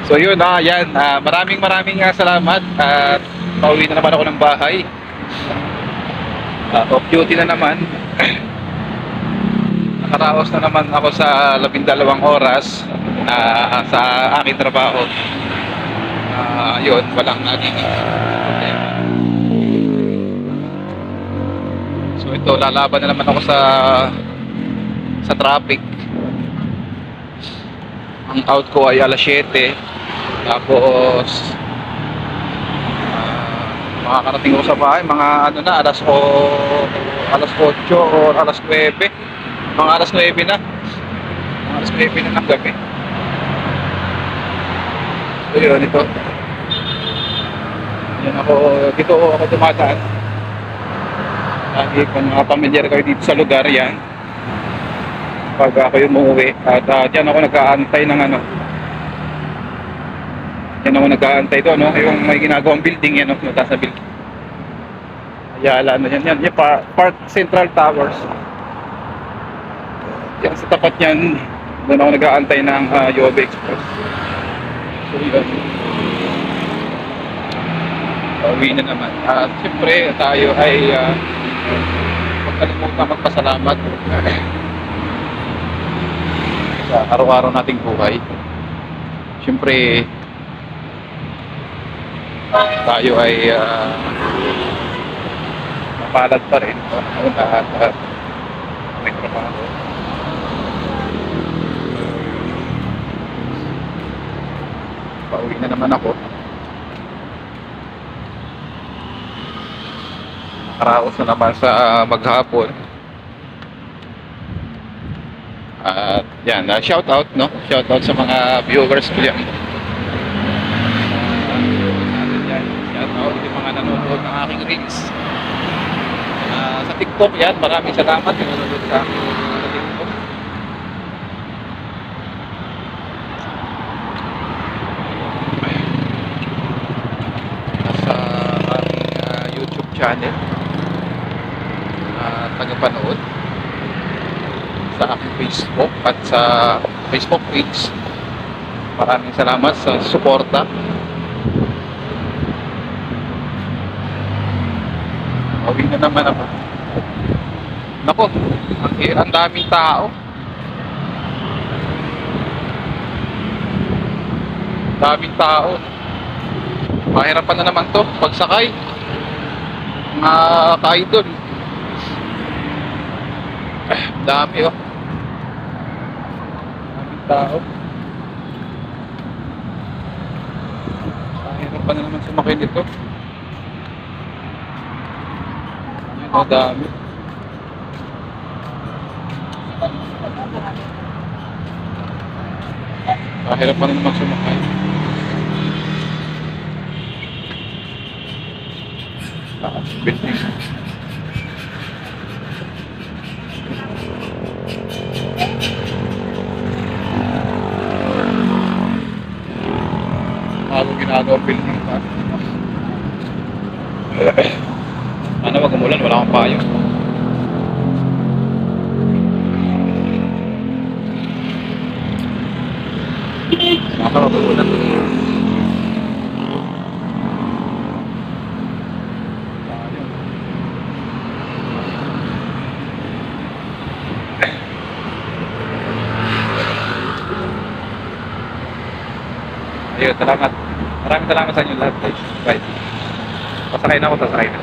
So yun, yan. Maraming salamat at pauwi na naman ako ng bahay. Off duty na naman. Nakaraos na naman ako sa 12 oras sa aking trabaho. Yun, walang naging problema. So ito, lalaban na naman ako sa traffic. Ang out ko ay alas 7. Tapos makakarating ko sa bahay mga ano na, alas 8 or alas 9. Mga alas 9 na. Mga alas 9 na ng gabi. So yun, ito. Yan dito ako dumadaan. Lagi kung mga pamilyar kayo dito sa lugar yan. Pag ako yung umuwi. At dyan ako nag-aantay ng ano. Yan ako nag-aantay doon, no? Yung may ginagawang building yan, no? Mataas na building. Ayala na yan. Yan, Park Central Towers. Yan, sa tapat yan, doon ako nag-aantay ng UOB Express. So, yun. Pauwi na naman. At siyempre, tayo ay huwag kalimutan magpasalamat sa araw-araw nating buhay. Siyempre, tayo ay mapalad pa rin at may trabaho. Pauwi na naman ako. Nakaraos na naman sa maghapon. At yan, shout out, no? Shout out sa mga viewers ko yan. Shout out yung mga nanonood ng aking reels. Sa TikTok yan, maraming salamat yung nanonood sa akin sa TikTok. Sa aking YouTube channel, tagapanood sa aking Facebook at sa Facebook page. Maraming salamat sa suporta. Pauwi na naman ako. Nako, ang daming tao. Daming tao. Mahirapan na naman to pagsakay. Mga ka-idol. Dami, oh. Daming tao. Mahirapan na naman sumakay dito. Yun, dami. Mahirapan na naman sumakay. Building. Ako ginagawa building pa. Sana wag umulan, wala akong payo. Sana wag umulan. Ayun, salamat. Maraming salamat sa inyo lahat, guys. Bye. Pasakay na ako, sasakay na.